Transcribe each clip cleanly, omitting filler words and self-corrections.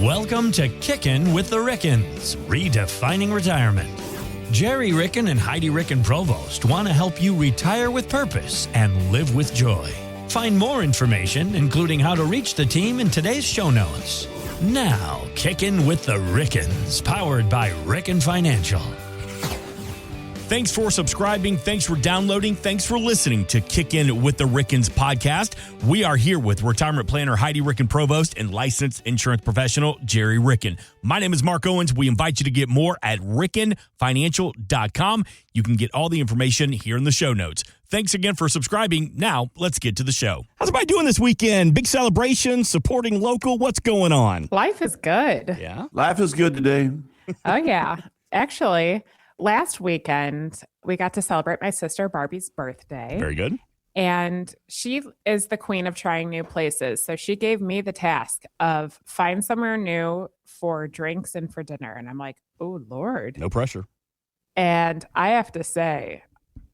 Welcome to Kickin' with the Rickens, redefining retirement. Gerry Ricken and Heidi Ricken Provost want to help you retire with purpose and live with joy. Find more information, including how to reach the team, in today's show notes. Now, Kickin' with the Rickens, powered by Ricken Financial. Thanks for subscribing. Thanks for downloading. Thanks for listening to Kick In with the Rickens podcast. We are here with retirement planner Heidi Ricken Provost and licensed insurance professional Gerry Ricken. My name is Mark Owens. We invite you to get more at rickenfinancial.com. You can get all the information here in the show notes. Thanks again for subscribing. Now, let's get to the show. How's everybody doing this weekend? Big celebration, supporting local. What's going on? Life is good. Yeah. Life is good today. Oh, yeah. Actually, last weekend, we got to celebrate my sister Barbie's birthday. Very good. And she is the queen of trying new places. So she gave me the task of find somewhere new for drinks and for dinner. And I'm like, oh, Lord. No pressure. And I have to say,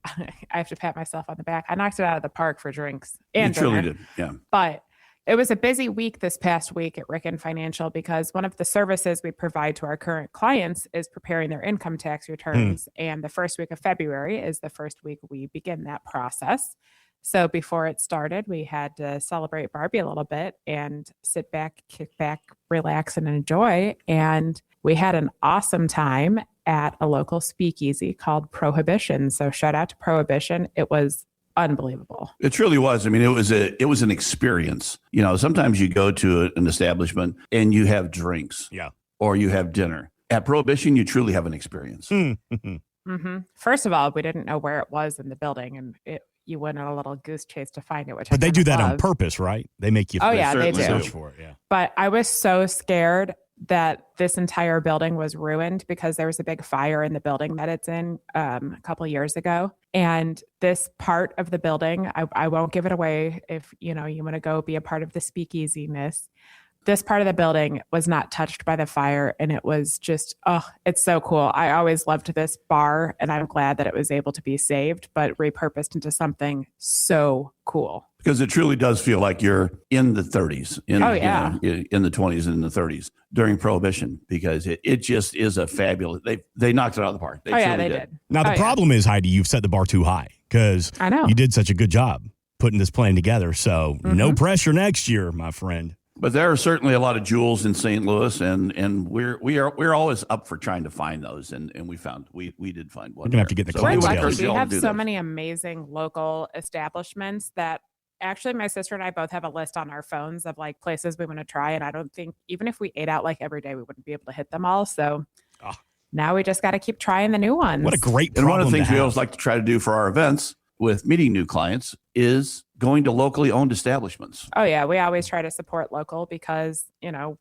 I have to pat myself on the back. I knocked it out of the park for drinks and dinner. You truly did, yeah. But it was a busy week this past week at Ricken Financial because one of the services we provide to our current clients is preparing their income tax returns. And the first week of February is the first week we begin that process. So before it started, we had to celebrate Barbie a little bit and sit back, kick back, relax, and enjoy. And we had an awesome time at a local speakeasy called Prohibition. So shout out to Prohibition. It was unbelievable. It truly was. I mean, it was an experience. You know, sometimes you go to an establishment and you have drinks, or you have dinner. At Prohibition, you truly have an experience. First of all, we didn't know where it was in the building, and you went on a little goose chase to find it. But they do that on purpose, right? They make you. Oh yeah, they do. Search for it. Yeah. But I was so scared that this entire building was ruined because there was a big fire in the building that it's in a couple of years ago. And this part of the building, I won't give it away if you want to go be a part of the speakeasiness. This part of the building was not touched by the fire, and it was just, it's so cool. I always loved this bar, and I'm glad that it was able to be saved, but repurposed into something so cool. Because it truly does feel like you're in the 30s, in the 20s and in the 30s during Prohibition, because it just is a fabulous, they knocked it out of the park. They did. Now, the problem is, Heidi, you've set the bar too high because you did such a good job putting this plan together. So no pressure next year, my friend. But there are certainly a lot of jewels in St. Louis, and we're always up for trying to find those, and we did find one. We're gonna have to get the clients. We have so many amazing local establishments that actually my sister and I both have a list on our phones of like places we want to try, and I don't think even if we ate out like every day, we wouldn't be able to hit them all. So now we just got to keep trying the new ones. What a great problem. And one of the things we always like to try to do for our events with meeting new clients is going to locally owned establishments. Oh yeah, we always try to support local because,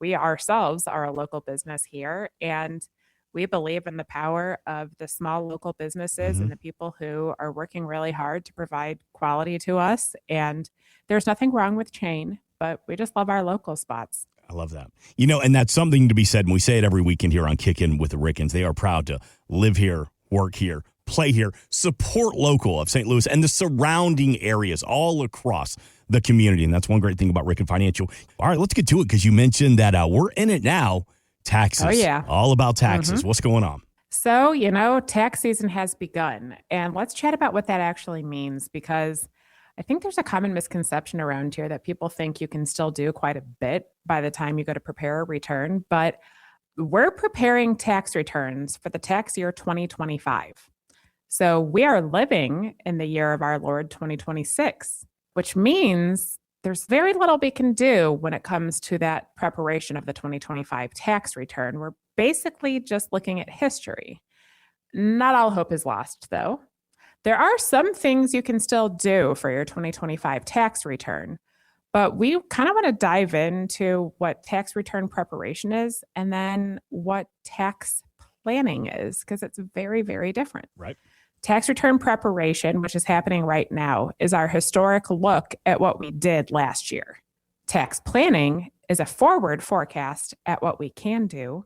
we ourselves are a local business here, and we believe in the power of the small local businesses and the people who are working really hard to provide quality to us. And there's nothing wrong with chain, but we just love our local spots. I love that. And that's something to be said, and we say it every weekend here on Kickin' with the Rickens. They are proud to live here, work here, play here, support local of St. Louis and the surrounding areas all across the community. And that's one great thing about Ricken Financial. All right, let's get to it because you mentioned that we're in it now. Taxes. Oh, yeah. All about taxes. What's going on? So, tax season has begun. And let's chat about what that actually means, because I think there's a common misconception around here that people think you can still do quite a bit by the time you go to prepare a return. But we're preparing tax returns for the tax year 2025. So we are living in the year of our Lord 2026, which means there's very little we can do when it comes to that preparation of the 2025 tax return. We're basically just looking at history. Not all hope is lost, though. There are some things you can still do for your 2025 tax return, but we kind of want to dive into what tax return preparation is and then what tax planning is, because it's very, very different. Right. Tax return preparation, which is happening right now, is our historic look at what we did last year. Tax planning is a forward forecast at what we can do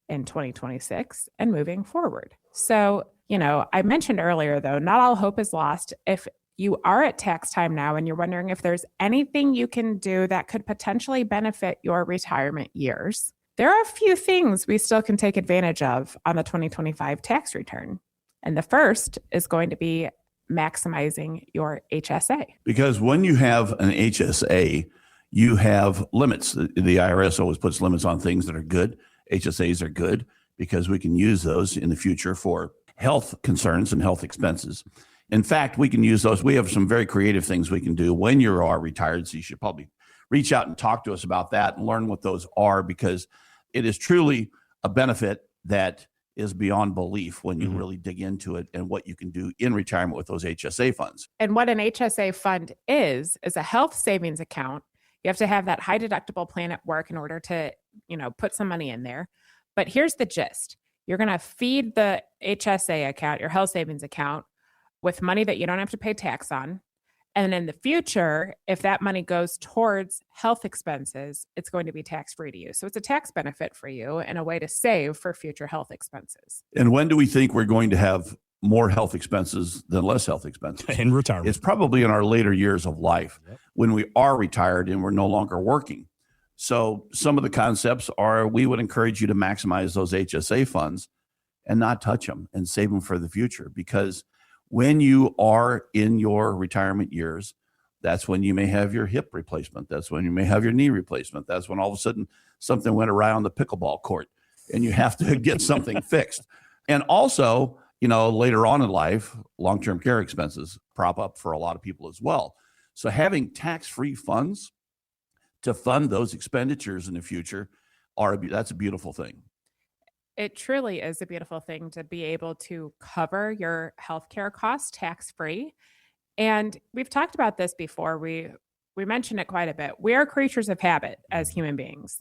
in 2026 and moving forward. So, I mentioned earlier, though, not all hope is lost. If you are at tax time now and you're wondering if there's anything you can do that could potentially benefit your retirement years, There are a few things we still can take advantage of on the 2025 tax return. And the first is going to be maximizing your HSA. Because when you have an HSA, you have limits. The IRS always puts limits on things that are good. HSAs are good because we can use those in the future for health concerns and health expenses. In fact, we can use those. We have some very creative things we can do when you are retired. So you should probably reach out and talk to us about that and learn what those are, because it is truly a benefit that is beyond belief when you really dig into it and what you can do in retirement with those HSA funds. And what an HSA fund is a health savings account. You have to have that high deductible plan at work in order to, put some money in there. But here's the gist. You're going to feed the HSA account, your health savings account, with money that you don't have to pay tax on. And in the future, if that money goes towards health expenses, it's going to be tax-free to you. So it's a tax benefit for you and a way to save for future health expenses. And when do we think we're going to have more health expenses than less health expenses? In retirement. It's probably in our later years of life when we are retired and we're no longer working. So some of the concepts are, we would encourage you to maximize those HSA funds and not touch them and save them for the future, because when you are in your retirement years, that's when you may have your hip replacement. That's when you may have your knee replacement. That's when all of a sudden something went awry on the pickleball court and you have to get something fixed. And also, later on in life, long-term care expenses prop up for a lot of people as well. So having tax-free funds to fund those expenditures in the future, that's a beautiful thing. It truly is a beautiful thing to be able to cover your healthcare costs tax-free. And we've talked about this before. We mentioned it quite a bit. We are creatures of habit as human beings.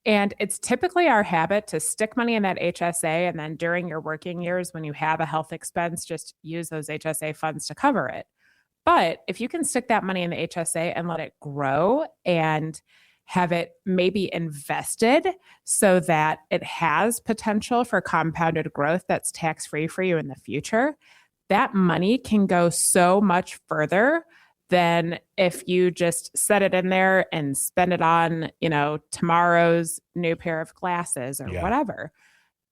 And it's typically our habit to stick money in that HSA. And then during your working years, when you have a health expense, just use those HSA funds to cover it. But if you can stick that money in the HSA and let it grow and have it maybe invested so that it has potential for compounded growth that's tax-free for you in the future, that money can go so much further than if you just set it in there and spend it on, tomorrow's new pair of glasses or whatever.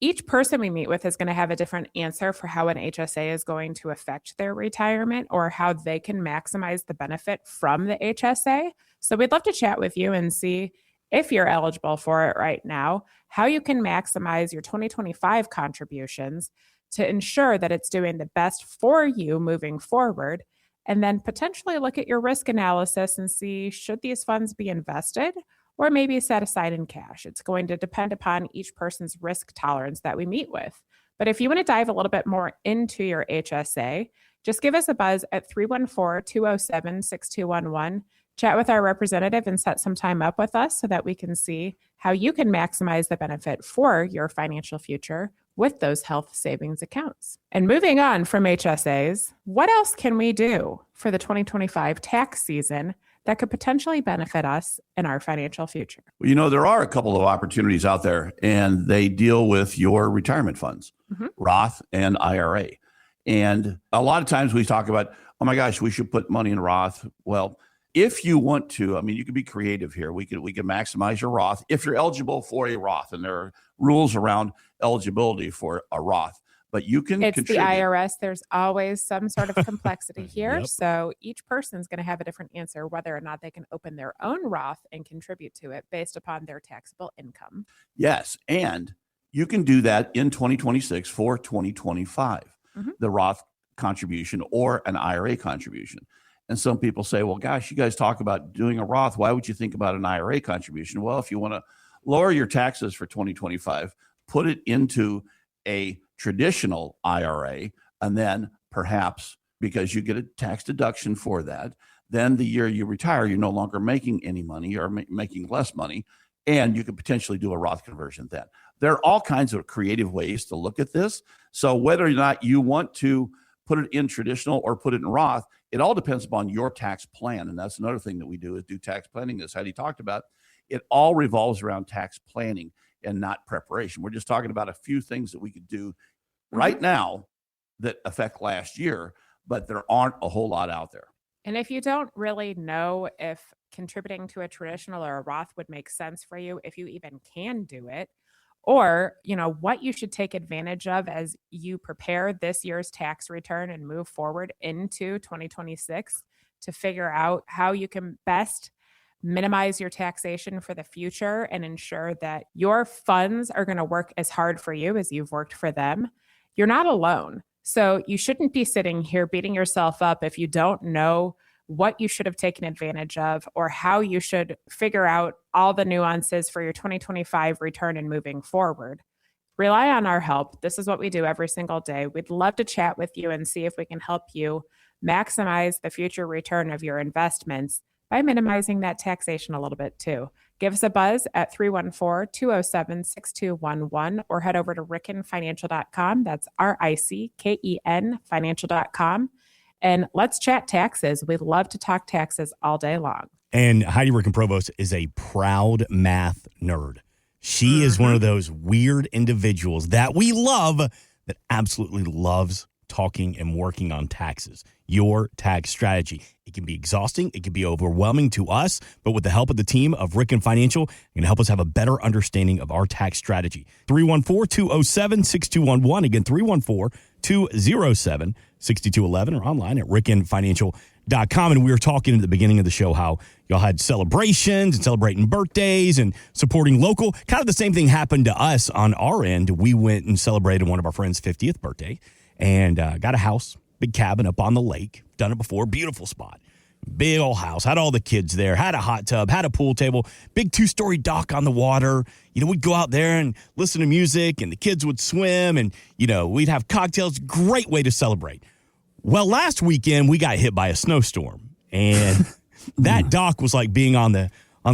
Each person we meet with is going to have a different answer for how an HSA is going to affect their retirement or how they can maximize the benefit from the HSA. So we'd love to chat with you and see if you're eligible for it right now, how you can maximize your 2025 contributions to ensure that it's doing the best for you moving forward, and then potentially look at your risk analysis and see, should these funds be invested or maybe set aside in cash? It's going to depend upon each person's risk tolerance that we meet with. But if you want to dive a little bit more into your HSA, just give us a buzz at 314-207-6211. Chat with our representative and set some time up with us so that we can see how you can maximize the benefit for your financial future with those health savings accounts. And moving on from HSAs, what else can we do for the 2025 tax season that could potentially benefit us in our financial future? Well, there are a couple of opportunities out there, and they deal with your retirement funds, Roth and IRA. And a lot of times we talk about, oh my gosh, we should put money in Roth. Well, if you want to, you can be creative here. We can maximize your Roth if you're eligible for a Roth, and there are rules around eligibility for a Roth. But you can contribute. The IRS. There's always some sort of complexity here. So each person's going to have a different answer whether or not they can open their own Roth and contribute to it based upon their taxable income. Yes, and you can do that in 2026 for 2025, the Roth contribution or an IRA contribution. And some people say, well, gosh, you guys talk about doing a Roth. Why would you think about an IRA contribution? Well, if you want to lower your taxes for 2025, put it into a traditional IRA, and then perhaps, because you get a tax deduction for that, then the year you retire, you're no longer making any money or making less money, and you could potentially do a Roth conversion then. There are all kinds of creative ways to look at this. So whether or not you want to put it in traditional or put it in Roth, it all depends upon your tax plan. And that's another thing that we do, is do tax planning, as Heidi talked about. It all revolves around tax planning and not preparation. We're just talking about a few things that we could do right now that affect last year, but there aren't a whole lot out there. And if you don't really know if contributing to a traditional or a Roth would make sense for you, if you even can do it, or, what you should take advantage of as you prepare this year's tax return and move forward into 2026 to figure out how you can best minimize your taxation for the future and ensure that your funds are going to work as hard for you as you've worked for them. You're not alone. So you shouldn't be sitting here beating yourself up if you don't know what you should have taken advantage of or how you should figure out all the nuances for your 2025 return and moving forward. Rely on our help. This is what we do every single day. We'd love to chat with you and see if we can help you maximize the future return of your investments by minimizing that taxation a little bit too. Give us a buzz at 314-207-6211 or head over to rickenfinancial.com. That's RICKEN financial.com. And let's chat taxes. We love to talk taxes all day long. And Heidi Ricken Provost is a proud math nerd. She is one of those weird individuals that we love that absolutely loves talking and working on taxes, your tax strategy. It can be exhausting. It can be overwhelming to us, but with the help of the team of Ricken Financial, you're going to help us have a better understanding of our tax strategy. 314-207-6211. Again, 314-207-6211 or online at rickenfinancial.com. And we were talking at the beginning of the show how y'all had celebrations and celebrating birthdays and supporting local. Kind of the same thing happened to us on our end. We went and celebrated one of our friends' 50th birthday and got a house, big cabin up on the lake. Done it before. Beautiful spot. Big old house. Had all the kids there. Had a hot tub. Had a pool table. Big 2-story dock on the water. We'd go out there and listen to music, and the kids would swim, and, we'd have cocktails. Great way to celebrate. Well, last weekend, we got hit by a snowstorm, and that dock was like being on the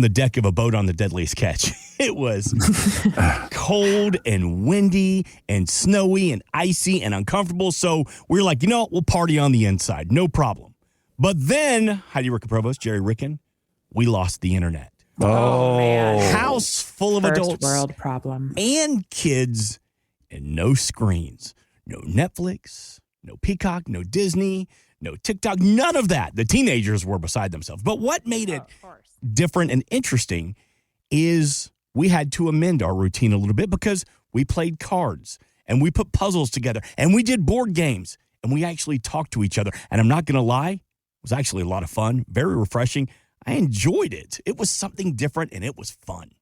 deck of a boat on the Deadliest Catch. It was cold and windy and snowy and icy and uncomfortable. So we were like, we'll party on the inside. No problem. But then, Heidi Ricken Provost, Gerry Ricken, we lost the internet. Oh, man. House full of First adults. world problem. And kids and no screens. No Netflix, no Peacock, no Disney, no TikTok, none of that. The teenagers were beside themselves. But what made it different and interesting is we had to amend our routine a little bit because we played cards and we put puzzles together and we did board games and we actually talked to each other. And I'm not going to lie, it was actually a lot of fun, very refreshing. I enjoyed it. It was something different and it was fun.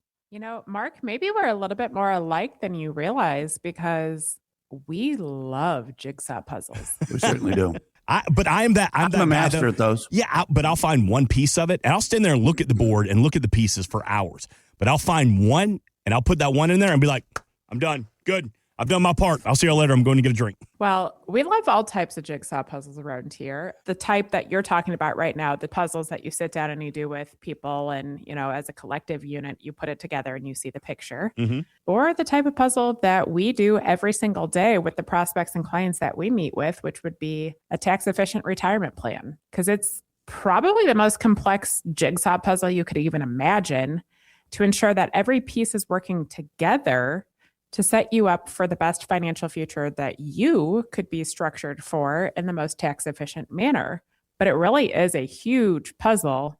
Mark, maybe we're a little bit more alike than you realize because we love jigsaw puzzles. We certainly do. I'm a master at those. Yeah, but I'll find one piece of it, and I'll stand there and look at the board and look at the pieces for hours. But I'll find one, and I'll put that one in there and be like, I'm done. Good. I've done my part. I'll see you later. I'm going to get a drink. Well, we love all types of jigsaw puzzles around here. The type that you're talking about right now, the puzzles that you sit down and you do with people and, as a collective unit, you put it together and you see the picture. Mm-hmm. Or the type of puzzle that we do every single day with the prospects and clients that we meet with, which would be a tax-efficient retirement plan. Because it's probably the most complex jigsaw puzzle you could even imagine to ensure that every piece is working together to set you up for the best financial future that you could be structured for in the most tax efficient manner. But it really is a huge puzzle.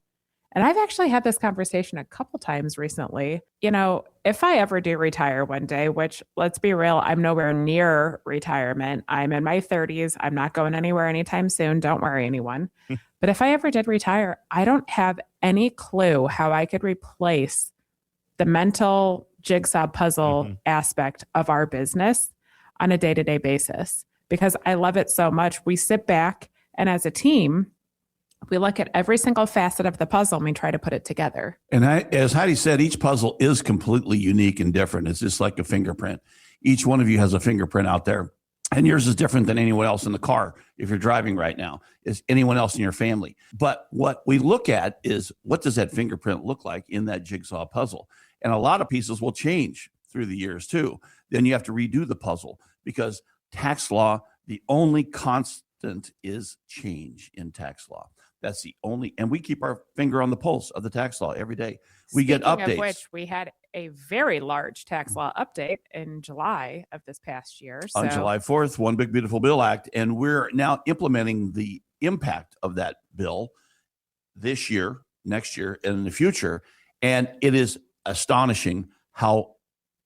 And I've actually had this conversation a couple times recently. If I ever do retire one day, which let's be real, I'm nowhere near retirement. I'm in my 30s. I'm not going anywhere anytime soon. Don't worry, anyone. But if I ever did retire, I don't have any clue how I could replace the mental jigsaw puzzle aspect of our business on a day-to-day basis because I love it so much. We sit back and as a team, we look at every single facet of the puzzle and we try to put it together. And as Heidi said, each puzzle is completely unique and different. It's just like a fingerprint. Each one of you has a fingerprint out there and yours is different than anyone else in the car. If you're driving right now, is anyone else in your family. But what we look at is what does that fingerprint look like in that jigsaw puzzle? And a lot of pieces will change through the years too. Then you have to redo the puzzle because tax law, the only constant is change in tax law. That's the only, and we keep our finger on the pulse of the tax law every day. We get updates. Of which we had a very large tax law update in July of this past year. On July 4th, One Big Beautiful Bill Act, and we're now implementing the impact of that bill this year next year and in the future. And it is astonishing how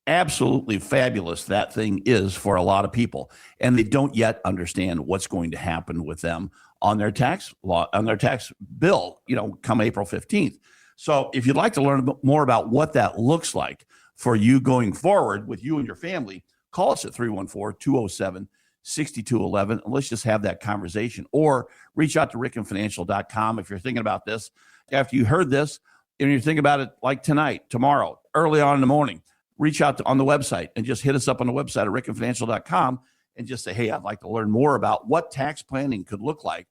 absolutely fabulous that thing is for a lot of people. And they don't yet understand what's going to happen with them on their tax law, on their tax bill, come April 15th. So if you'd like to learn more about what that looks like for you going forward with you and your family, call us at 314-207-6211. And let's just have that conversation, or reach out to rickenfinancial.com. If you're thinking about this, after you heard this, and you're thinking about it like tonight, tomorrow, early on in the morning, reach out on the website and just hit us up on the website at rickenfinancial.com and just say, hey, I'd like to learn more about what tax planning could look like,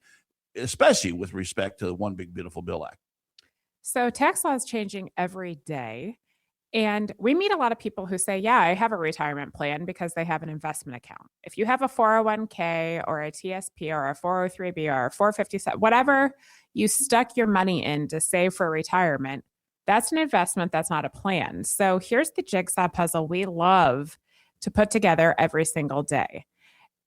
especially with respect to the One Big Beautiful Bill Act. So tax law is changing every day. And we meet a lot of people who say, yeah, I have a retirement plan because they have an investment account. If you have a 401k or a TSP or a 403b or a 457, whatever you stuck your money in to save for retirement, that's an investment. That's not a plan. So here's the jigsaw puzzle we love to put together every single day.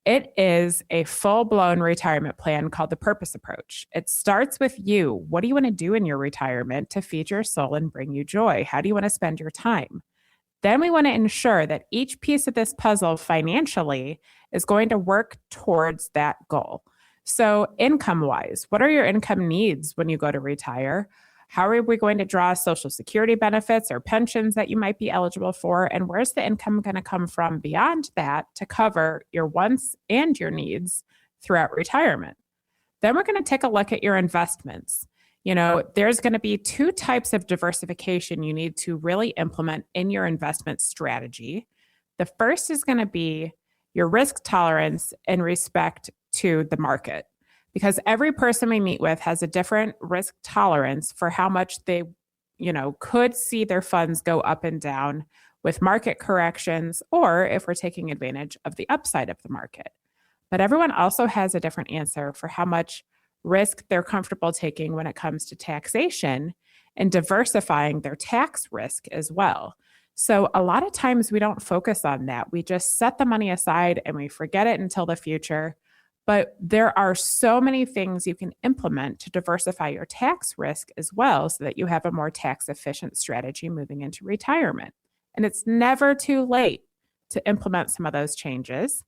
It is a full-blown retirement plan called the Purpose Approach. It starts with you. What do you want to do in your retirement to feed your soul and bring you joy? How do you want to spend your time? Then we want to ensure that each piece of this puzzle financially is going to work towards that goal. So income-wise, what are your income needs when you go to retire? How are we going to draw Social Security benefits or pensions that you might be eligible for? And where's the income going to come from beyond that to cover your wants and your needs throughout retirement? Then we're going to take a look at your investments. There's going to be two types of diversification you need to really implement in your investment strategy. The first is going to be your risk tolerance in respect to the market, because every person we meet with has a different risk tolerance for how much they, could see their funds go up and down with market corrections, or if we're taking advantage of the upside of the market. But everyone also has a different answer for how much risk they're comfortable taking when it comes to taxation and diversifying their tax risk as well. So a lot of times we don't focus on that. We just set the money aside and we forget it until the future. But there are so many things you can implement to diversify your tax risk as well, so that you have a more tax efficient strategy moving into retirement. And it's never too late to implement some of those changes.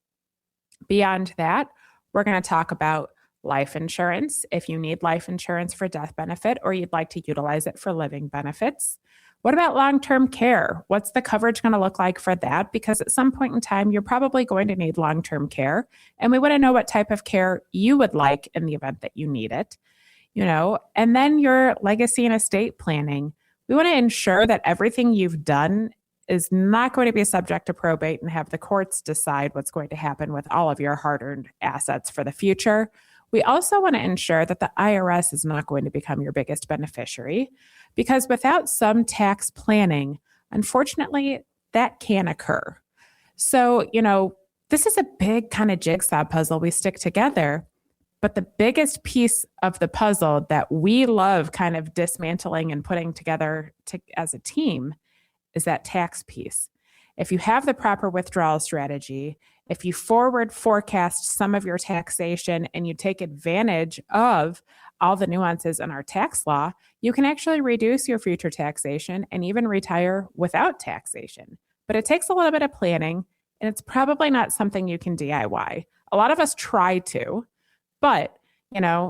Beyond that, we're going to talk about life insurance. If you need life insurance for death benefit, or you'd like to utilize it for living benefits. What about long-term care? What's the coverage going to look like for that? Because at some point in time, you're probably going to need long-term care. And we want to know what type of care you would like in the event that you need it. And then your legacy and estate planning. We want to ensure that everything you've done is not going to be subject to probate and have the courts decide what's going to happen with all of your hard-earned assets for the future. We also want to ensure that the IRS is not going to become your biggest beneficiary, because without some tax planning, unfortunately, that can occur. So, this is a big kind of jigsaw puzzle we stick together, but the biggest piece of the puzzle that we love kind of dismantling and putting together as a team is that tax piece. If you have the proper withdrawal strategy, if you forward forecast some of your taxation and you take advantage of all the nuances in our tax law, you can actually reduce your future taxation and even retire without taxation. But it takes a little bit of planning, and it's probably not something you can DIY. A lot of us try to, but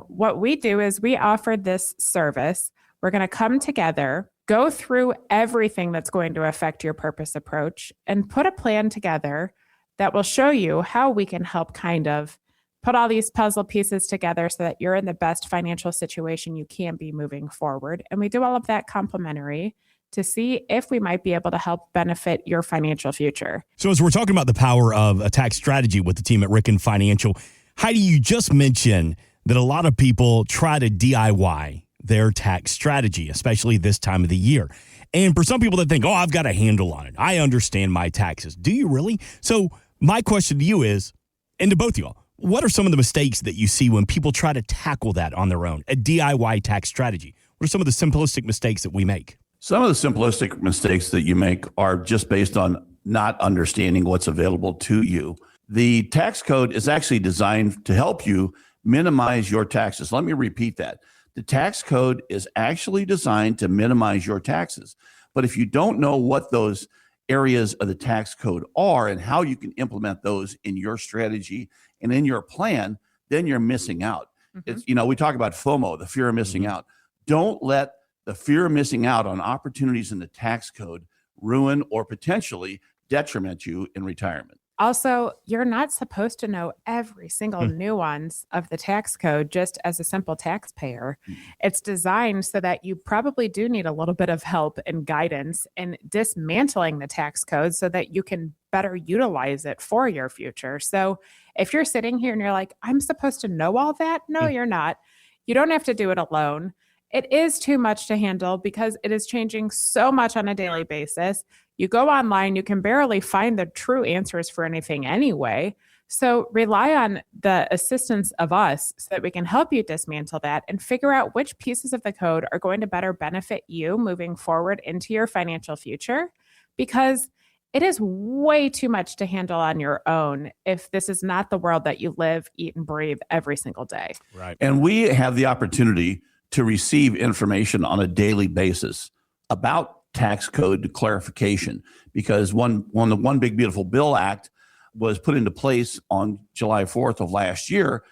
what we do is we offer this service. We're going to come together, go through everything that's going to affect your purpose approach, and put a plan together that will show you how we can help kind of put all these puzzle pieces together so that you're in the best financial situation you can be moving forward. And we do all of that complimentary to see if we might be able to help benefit your financial future. So as we're talking about the power of a tax strategy with the team at Ricken Financial, Heidi, you just mentioned that a lot of people try to DIY their tax strategy, especially this time of the year. And for some people that think, I've got a handle on it, I understand my taxes. Do you really? So my question to you is, and to both of y'all, what are some of the mistakes that you see when people try to tackle that on their own, a DIY tax strategy? What are some of the simplistic mistakes that we make? Some of the simplistic mistakes that you make are just based on not understanding what's available to you. The tax code is actually designed to help you minimize your taxes. Let me repeat that. The tax code is actually designed to minimize your taxes. But if you don't know what those areas of the tax code are and how you can implement those in your strategy and in your plan, then you're missing out. It's, we talk about FOMO, the fear of missing out. Don't let the fear of missing out on opportunities in the tax code ruin or potentially detriment you in retirement. Also, you're not supposed to know every single nuance of the tax code just as a simple taxpayer. It's designed so that you probably do need a little bit of help and guidance in dismantling the tax code so that you can better utilize it for your future. So if you're sitting here and you're like, I'm supposed to know all that, no, you're not. You don't have to do it alone. It is too much to handle because it is changing so much on a daily basis. You go online, you can barely find the true answers for anything anyway. So rely on the assistance of us so that we can help you dismantle that and figure out which pieces of the code are going to better benefit you moving forward into your financial future, because it is way too much to handle on your own if this is not the world that you live, eat, and breathe every single day. Right. And we have the opportunity to receive information on a daily basis about tax code clarification, because one Big Beautiful Bill Act was put into place on July 4th of last year.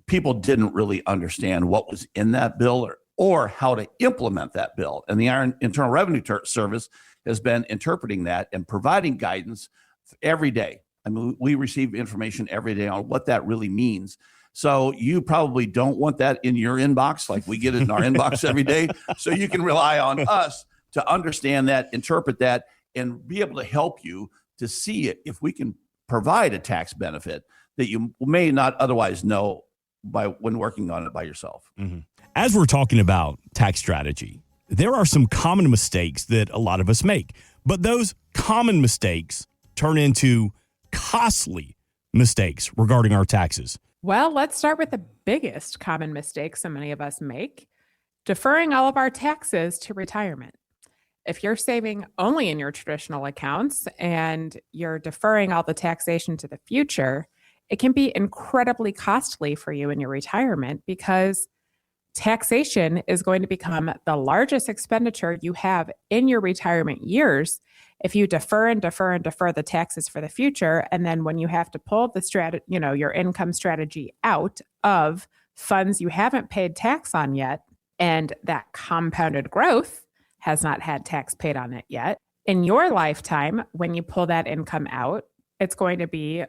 People didn't really understand what was in that bill or how to implement that bill. And the Internal Revenue Service has been interpreting that and providing guidance every day. I mean, we receive information every day on what that really means. So you probably don't want that in your inbox like we get it in our inbox every day. So you can rely on us to understand that, interpret that, and be able to help you to see it if we can provide a tax benefit that you may not otherwise know when working on it by yourself. As we're talking about tax strategy, there are some common mistakes that a lot of us make, but those common mistakes turn into costly mistakes regarding our taxes. Well, let's start with the biggest common mistake so many of us make: deferring all of our taxes to retirement. If you're saving only in your traditional accounts and you're deferring all the taxation to the future, it can be incredibly costly for you in your retirement because taxation is going to become the largest expenditure you have in your retirement years if you defer and defer and defer the taxes for the future. And then when you have to pull the your income strategy out of funds you haven't paid tax on yet, and that compounded growth has not had tax paid on it yet, in your lifetime, when you pull that income out, it's going to be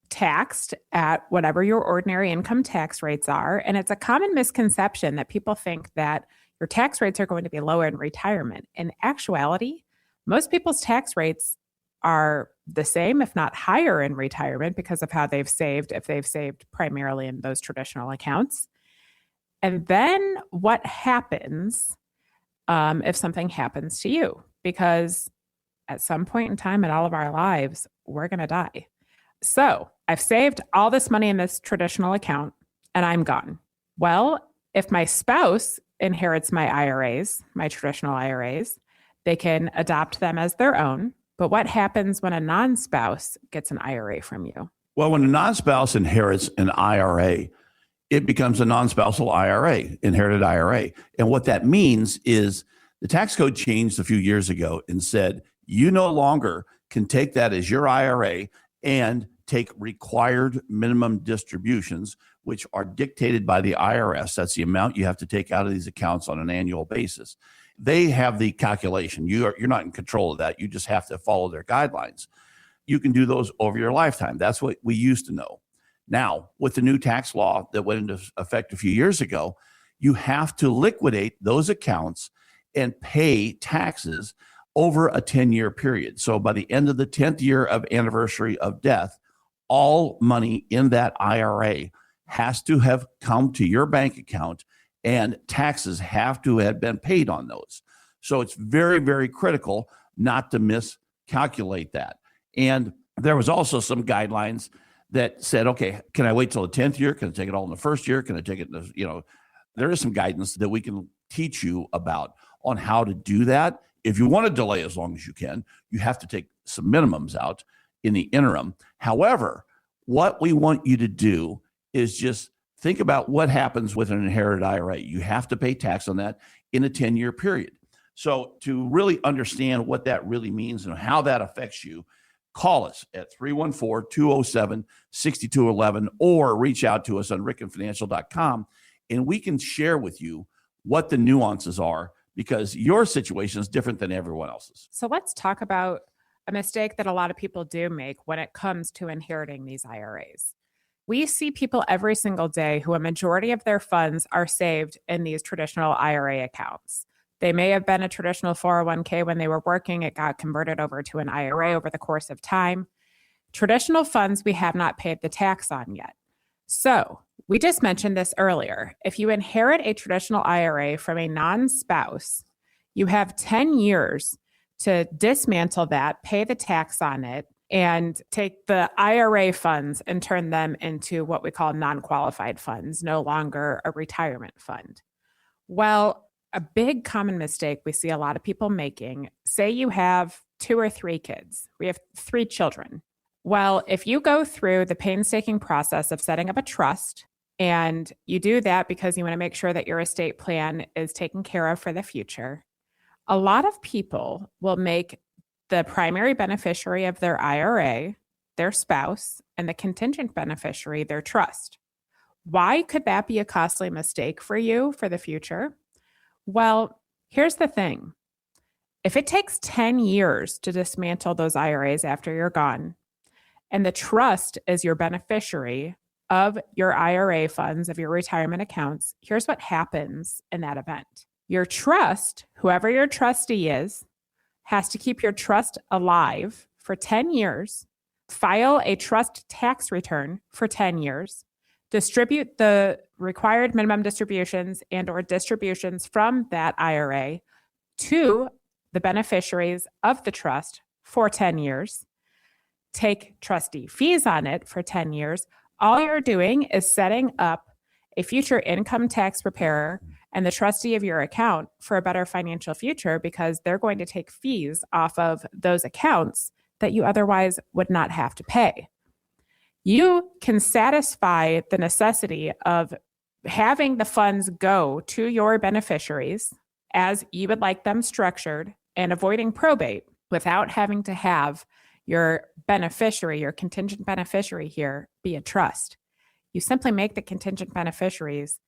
taxed at whatever your ordinary income tax rates are. And it's a common misconception that people think that your tax rates are going to be lower in retirement. In actuality, most people's tax rates are the same, if not higher, in retirement because of how they've saved, if they've saved primarily in those traditional accounts. And then what happens if something happens to you? Because at some point in time in all of our lives, we're going to die. So I've saved all this money in this traditional account and I'm gone. Well, if my spouse inherits my IRAs, my traditional IRAs, they can adopt them as their own. But what happens when a non-spouse gets an IRA from you? Well, when a non-spouse inherits an IRA, it becomes a non-spousal IRA, inherited IRA. And what that means is the tax code changed a few years ago and said, you no longer can take that as your IRA and take required minimum distributions, which are dictated by the IRS. That's the amount you have to take out of these accounts on an annual basis. They have the calculation. You're not in control of that. You just have to follow their guidelines. You can do those over your lifetime. That's what we used to know. Now, with the new tax law that went into effect a few years ago, you have to liquidate those accounts and pay taxes over a 10-year period. So by the end of the 10th year of anniversary of death, all money in that IRA has to have come to your bank account and taxes have to have been paid on those. So it's very, very critical not to miscalculate that. And there was also some guidelines that said, okay, can I wait till the 10th year? Can I take it all in the first year? Can I take it in the, there is some guidance that we can teach you about on how to do that. If you want to delay as long as you can, you have to take some minimums out in the interim. However, what we want you to do is just think about what happens with an inherited IRA. You have to pay tax on that in a 10-year period. So to really understand what that really means and how that affects you, call us at 314-207-6211 or reach out to us on rickenfinancial.com, and we can share with you what the nuances are, because your situation is different than everyone else's. So let's talk about a mistake that a lot of people do make when it comes to inheriting these IRAs. We see people every single day who a majority of their funds are saved in these traditional IRA accounts. They may have been a traditional 401k when they were working. It got converted over to an IRA over the course of time. Traditional funds we have not paid the tax on yet. So we just mentioned this earlier. If you inherit a traditional IRA from a non-spouse, you have 10 years to dismantle that, pay the tax on it, and take the IRA funds and turn them into what we call non-qualified funds, no longer a retirement fund. Well, a big common mistake we see a lot of people making, say you have 2 or 3 kids. We have 3 children. Well, if you go through the painstaking process of setting up a trust, and you do that because you want to make sure that your estate plan is taken care of for the future, a lot of people will make the primary beneficiary of their IRA their spouse and the contingent beneficiary their trust. Why could that be a costly mistake for you for the future? Well, here's the thing. If it takes 10 years to dismantle those IRAs after you're gone, and the trust is your beneficiary of your IRA funds, of your retirement accounts, here's what happens in that event. Your trust, whoever your trustee is, has to keep your trust alive for 10 years, file a trust tax return for 10 years, distribute the required minimum distributions and or distributions from that IRA to the beneficiaries of the trust for 10 years, take trustee fees on it for 10 years. All you're doing is setting up a future income tax preparer and the trustee of your account for a better financial future, because they're going to take fees off of those accounts that you otherwise would not have to pay. You can satisfy the necessity of having the funds go to your beneficiaries as you would like them structured and avoiding probate without having to have your beneficiary, your contingent beneficiary here, be a trust. You simply make the contingent beneficiaries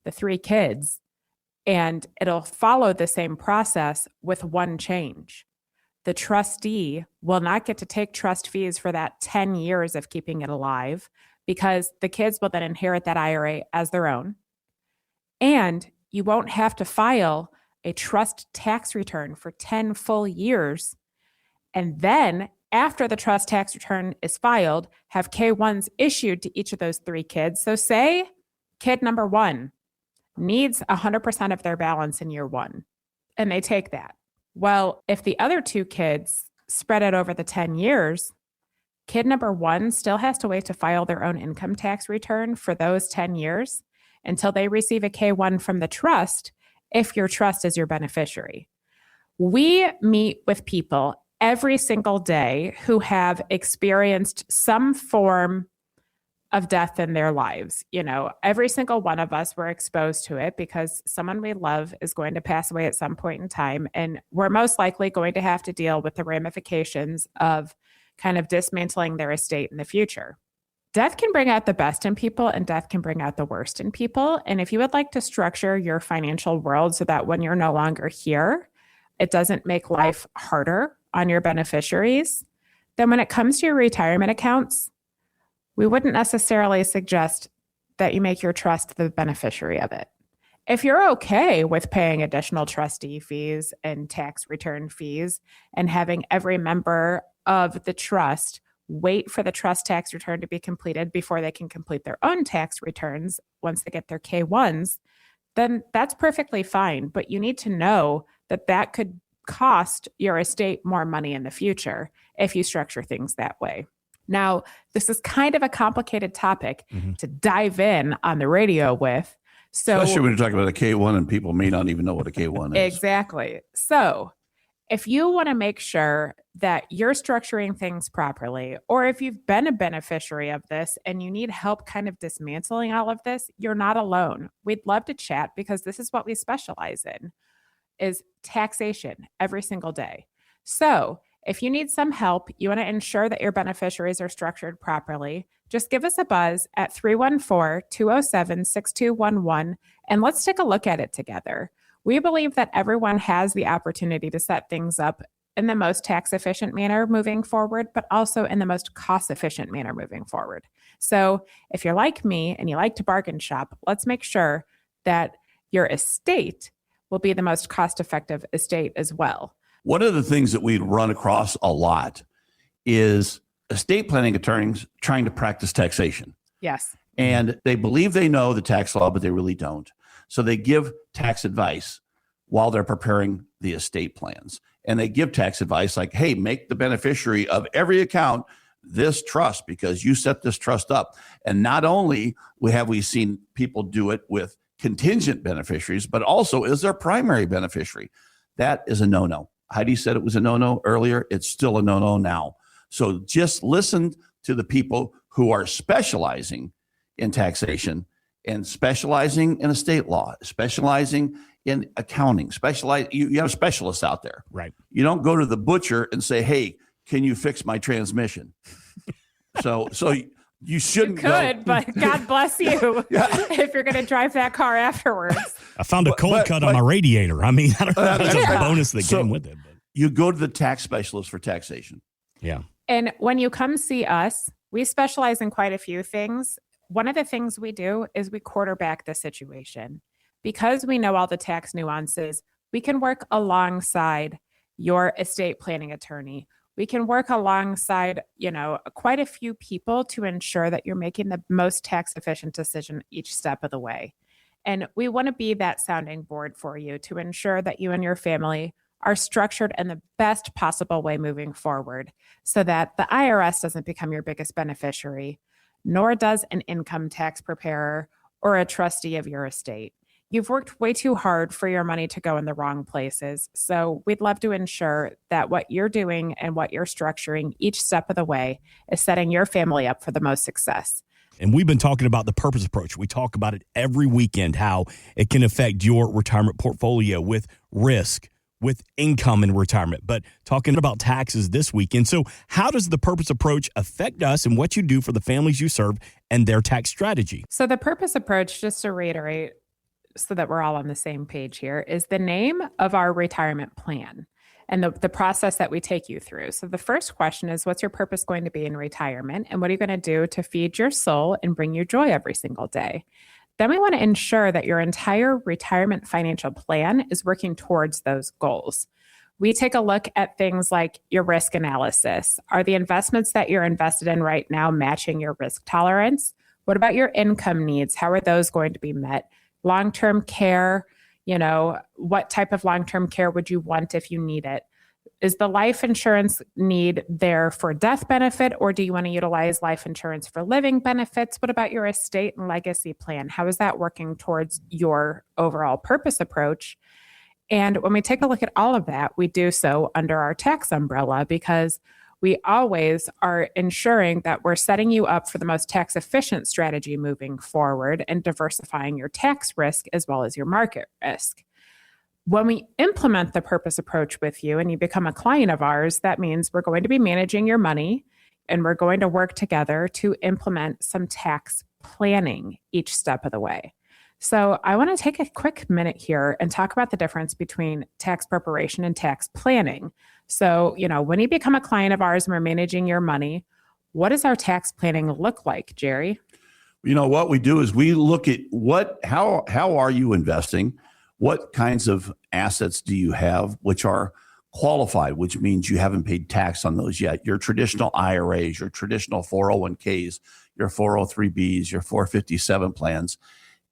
the 3 kids, and it'll follow the same process with one change. The trustee will not get to take trust fees for that 10 years of keeping it alive, because the kids will then inherit that IRA as their own. And you won't have to file a trust tax return for 10 full years. And then after the trust tax return is filed, have K-1s issued to each of those 3 kids. So say kid number 1 needs 100% of their balance in year 1, and they take that. Well, if the other 2 kids spread it over the 10 years, kid number 1 still has to wait to file their own income tax return for those 10 years until they receive a K-1 from the trust, if your trust is your beneficiary. We meet with people every single day who have experienced some form of death in their lives. You know, every single one of us were exposed to it because someone we love is going to pass away at some point in time. And we're most likely going to have to deal with the ramifications of kind of dismantling their estate in the future. Death can bring out the best in people, and death can bring out the worst in people. And if you would like to structure your financial world so that when you're no longer here, it doesn't make life harder on your beneficiaries, then when it comes to your retirement accounts, we wouldn't necessarily suggest that you make your trust the beneficiary of it. If you're okay with paying additional trustee fees and tax return fees and having every member of the trust wait for the trust tax return to be completed before they can complete their own tax returns once they get their K-1s, then that's perfectly fine. But you need to know that that could cost your estate more money in the future if you structure things that way. Now, this is kind of a complicated topic to dive in on the radio with. So, especially when you're talking about a K-1 and people may not even know what a K-1 is. Exactly. So if you want to make sure that you're structuring things properly, or if you've been a beneficiary of this and you need help kind of dismantling all of this, you're not alone. We'd love to chat because this is what we specialize in, is taxation every single day. So if you need some help, you want to ensure that your beneficiaries are structured properly, just give us a buzz at 314-207-6211 and let's take a look at it together. We believe that everyone has the opportunity to set things up in the most tax efficient manner moving forward, but also in the most cost efficient manner moving forward. So if you're like me and you like to bargain shop, let's make sure that your estate will be the most cost effective estate as well. One of the things that we run across a lot is estate planning attorneys trying to practice taxation. Yes. And they believe they know the tax law, but they really don't. So they give tax advice while they're preparing the estate plans. And they give tax advice like, hey, make the beneficiary of every account this trust because you set this trust up. And not only have we seen people do it with contingent beneficiaries, but also is their primary beneficiary. That is a no-no. Heidi said it was a no-no earlier. It's still a no-no now. So just listen to the people who are specializing in taxation and specializing in estate law, specializing in accounting, you have specialists out there. Right. You don't go to the butcher and say, hey, can you fix my transmission? so you shouldn't but God bless you if you're going to drive that car afterwards. I found a cold cut on my radiator. I mean, I don't know. That's a bonus that came with it. But. You go to the tax specialist for taxation. Yeah. And when you come see us, we specialize in quite a few things. One of the things we do is we quarterback the situation. Because we know all the tax nuances, we can work alongside your estate planning attorney. We can work alongside, quite a few people to ensure that you're making the most tax efficient decision each step of the way. And we want to be that sounding board for you to ensure that you and your family are structured in the best possible way moving forward so that the IRS doesn't become your biggest beneficiary, nor does an income tax preparer or a trustee of your estate. You've worked way too hard for your money to go in the wrong places. So we'd love to ensure that what you're doing and what you're structuring each step of the way is setting your family up for the most success. And we've been talking about the purpose approach. We talk about it every weekend, how it can affect your retirement portfolio with risk, with income in retirement, but talking about taxes this weekend. So how does the purpose approach affect us and what you do for the families you serve and their tax strategy? So the purpose approach, just to reiterate, so that we're all on the same page here, is the name of our retirement plan and the process that we take you through. So the first question is, what's your purpose going to be in retirement? And what are you going to do to feed your soul and bring you joy every single day? Then we want to ensure that your entire retirement financial plan is working towards those goals. We take a look at things like your risk analysis. Are the investments that you're invested in right now matching your risk tolerance? What about your income needs? How are those going to be met? Long-term care, what type of long-term care would you want if you need it? Is the life insurance need there for death benefit, or do you want to utilize life insurance for living benefits? What about your estate and legacy plan? How is that working towards your overall purpose approach? And when we take a look at all of that, we do so under our tax umbrella because we always are ensuring that we're setting you up for the most tax efficient strategy moving forward and diversifying your tax risk as well as your market risk. When we implement the purpose approach with you and you become a client of ours, that means we're going to be managing your money and we're going to work together to implement some tax planning each step of the way. So I want to take a quick minute here and talk about the difference between tax preparation and tax planning. So, when you become a client of ours and we're managing your money, what does our tax planning look like, Gerry? What we do is we look at how are you investing? What kinds of assets do you have which are qualified, which means you haven't paid tax on those yet? Your traditional IRAs, your traditional 401ks, your 403bs, your 457 plans.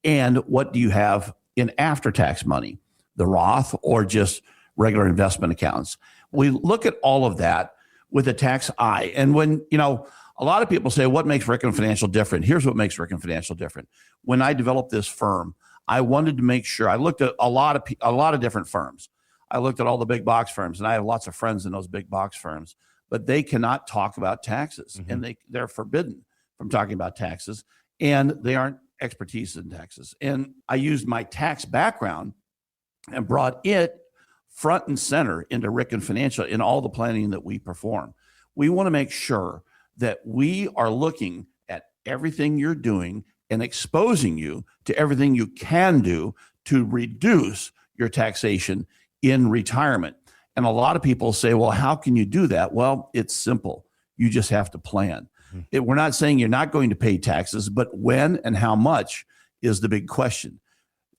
And what do you have in after-tax money, the Roth or just regular investment accounts? We look at all of that with a tax eye. And when, a lot of people say, what makes Ricken Financial different? Here's what makes Ricken Financial different. When I developed this firm, I wanted to make sure I looked at a lot of different firms. I looked at all the big box firms, and I have lots of friends in those big box firms, but they cannot talk about taxes, and they're forbidden from talking about taxes, and they aren't expertise in taxes. And I used my tax background and brought it front and center into Ricken Financial in all the planning that we perform. We want to make sure that we are looking at everything you're doing and exposing you to everything you can do to reduce your taxation in retirement. And a lot of people say, well, how can you do that? Well, it's simple. You just have to plan. We're not saying you're not going to pay taxes, but when and how much is the big question.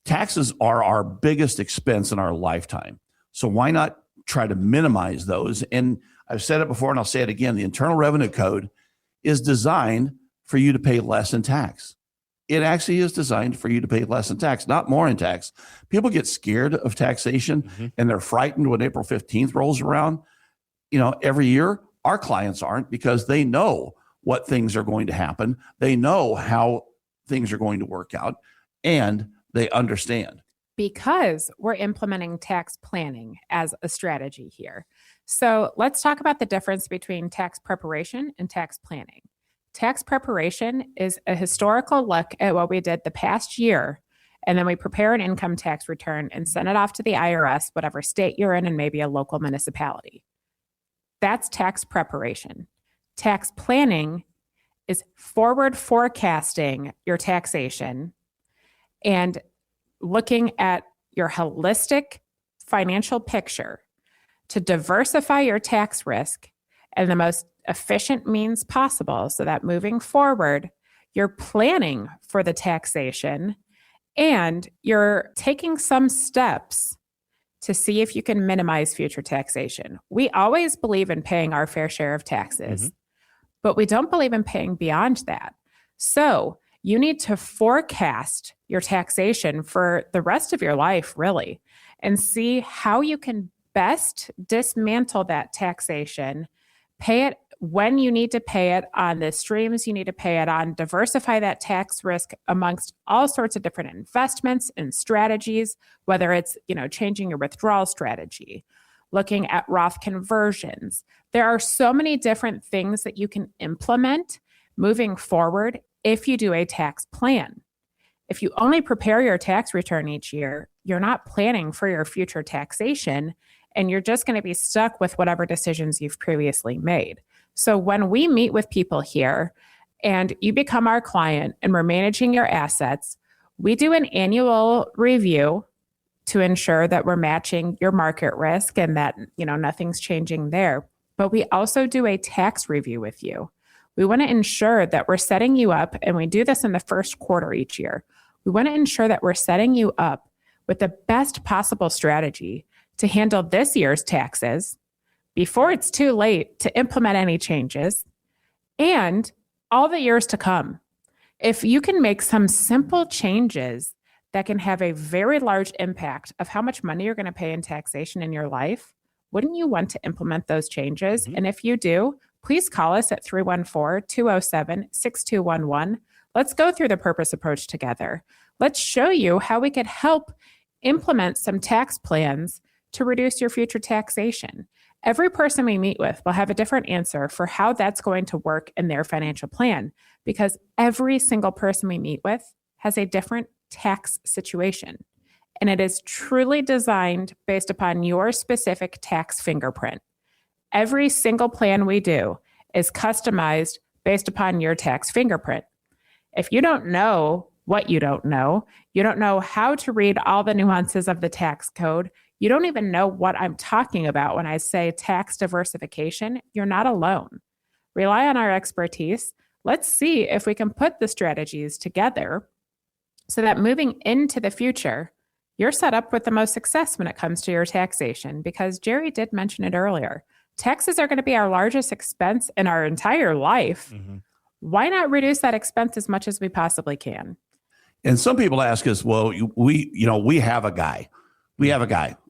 Taxes are our biggest expense in our lifetime. So why not try to minimize those? And I've said it before, and I'll say it again. The Internal Revenue Code is designed for you to pay less in tax. It actually is designed for you to pay less in tax, not more in tax. People get scared of taxation and they're frightened when April 15th rolls around. Every year, our clients aren't, because they know what things are going to happen. They know how things are going to work out, and they understand. Because we're implementing tax planning as a strategy here. So let's talk about the difference between tax preparation and tax planning. Tax preparation is a historical look at what we did the past year, and then we prepare an income tax return and send it off to the IRS, whatever state you're in, and maybe a local municipality. That's tax preparation. Tax planning is forward forecasting your taxation and looking at your holistic financial picture to diversify your tax risk in the most efficient means possible, so that moving forward, you're planning for the taxation and you're taking some steps to see if you can minimize future taxation. We always believe in paying our fair share of taxes, but we don't believe in paying beyond that. So you need to forecast your taxation for the rest of your life, really, and see how you can best dismantle that taxation, pay it when you need to pay it, on the streams you need to pay it on, diversify that tax risk amongst all sorts of different investments and strategies, whether it's, changing your withdrawal strategy, looking at Roth conversions. There are so many different things that you can implement moving forward if you do a tax plan. If you only prepare your tax return each year, you're not planning for your future taxation, and you're just going to be stuck with whatever decisions you've previously made. So when we meet with people here and you become our client and we're managing your assets, we do an annual review to ensure that we're matching your market risk and that, nothing's changing there. But we also do a tax review with you. We want to ensure that we're setting you up, and we do this in the first quarter each year. We want to ensure that we're setting you up with the best possible strategy to handle this year's taxes before it's too late to implement any changes, and all the years to come. If you can make some simple changes that can have a very large impact of how much money you're going to pay in taxation in your life, wouldn't you want to implement those changes? And if you do, please call us at 314-207-6211. Let's go through the purpose approach together. Let's show you how we could help implement some tax plans to reduce your future taxation. Every person we meet with will have a different answer for how that's going to work in their financial plan, because every single person we meet with has a different tax situation. And it is truly designed based upon your specific tax fingerprint. Every single plan we do is customized based upon your tax fingerprint. If you don't know what you don't know how to read all the nuances of the tax code, you don't even know what I'm talking about when I say tax diversification, you're not alone. Rely on our expertise. Let's see if we can put the strategies together so that moving into the future, you're set up with the most success when it comes to your taxation, because Gerry did mention it earlier. Taxes are going to be our largest expense in our entire life. Why not reduce that expense as much as we possibly can? And some people ask us, well, we have a guy.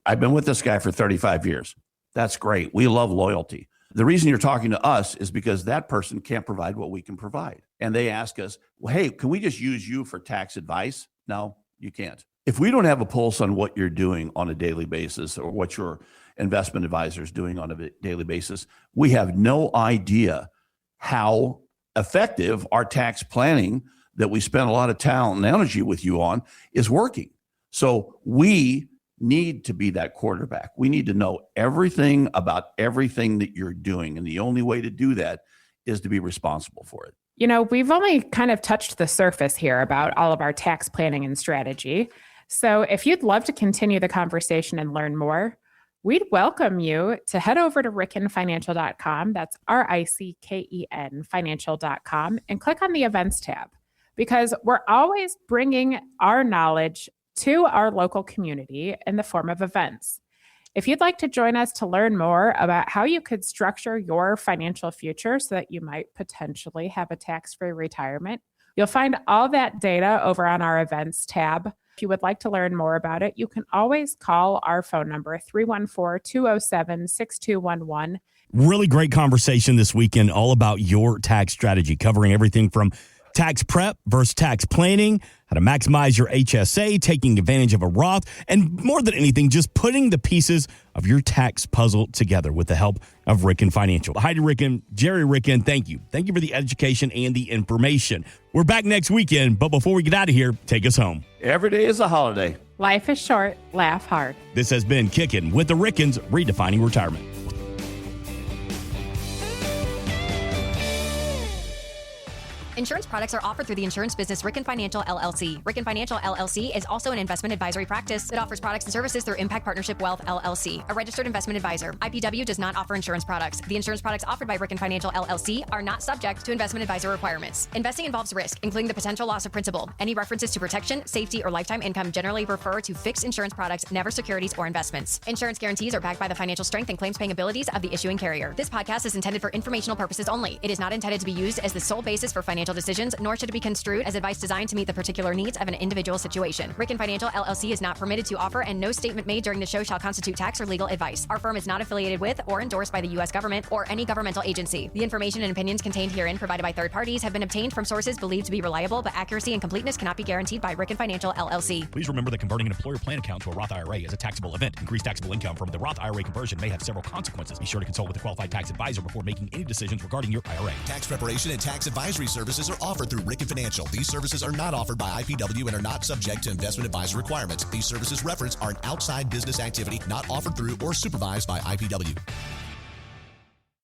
I've been with this guy for 35 years. That's great. We love loyalty. The reason you're talking to us is because that person can't provide what we can provide. And they ask us, well, hey, can we just use you for tax advice? No, you can't. If we don't have a pulse on what you're doing on a daily basis or what your investment advisor is doing on a daily basis, we have no idea how effective our tax planning that we spend a lot of talent and energy with you on is working. So we need to be that quarterback. We need to know everything about everything that you're doing. And the only way to do that is to be responsible for it. You know, we've only kind of touched the surface here about all of our tax planning and strategy. So if you'd love to continue the conversation and learn more, we'd welcome you to head over to rickenfinancial.com. That's RICKEN financial.com, and click on the events tab, because we're always bringing our knowledge to our local community in the form of events. If you'd like to join us to learn more about how you could structure your financial future so that you might potentially have a tax-free retirement, you'll find all that data over on our events tab. If you would like to learn more about it, you can always call our phone number, 314-207-6211. Really great conversation this weekend, all about your tax strategy, covering everything from tax prep versus tax planning, how to maximize your HSA, taking advantage of a Roth, and more than anything, just putting the pieces of your tax puzzle together with the help of Ricken Financial. Heidi Ricken, Gerry Ricken, thank you. Thank you for the education and the information. We're back next weekend, but before we get out of here, take us home. Every day is a holiday. Life is short. Laugh hard. This has been Kickin' with the Rickens, redefining retirement. Insurance products are offered through the insurance business Ricken Financial LLC. Ricken Financial LLC is also an investment advisory practice that offers products and services through Impact Partnership Wealth LLC, a registered investment advisor. IPW does not offer insurance products. The insurance products offered by Ricken Financial LLC are not subject to investment advisor requirements. Investing involves risk, including the potential loss of principal. Any references to protection, safety, or lifetime income generally refer to fixed insurance products, never securities or investments. Insurance guarantees are backed by the financial strength and claims paying abilities of the issuing carrier. This podcast is intended for informational purposes only. It is not intended to be used as the sole basis for financial decisions, nor should it be construed as advice designed to meet the particular needs of an individual situation. Ricken Financial LLC is not permitted to offer, and no statement made during the show shall constitute tax or legal advice. Our firm is not affiliated with or endorsed by the U.S. government or any governmental agency. The information and opinions contained herein provided by third parties have been obtained from sources believed to be reliable, but accuracy and completeness cannot be guaranteed by Ricken Financial LLC. Please remember that converting an employer plan account to a Roth IRA is a taxable event. Increased taxable income from the Roth IRA conversion may have several consequences. Be sure to consult with a qualified tax advisor before making any decisions regarding your IRA. Tax preparation and tax advisory services are offered through Ricken Financial. These services are not offered by IPW and are not subject to investment advisor requirements. These services referenced are an outside business activity not offered through or supervised by IPW.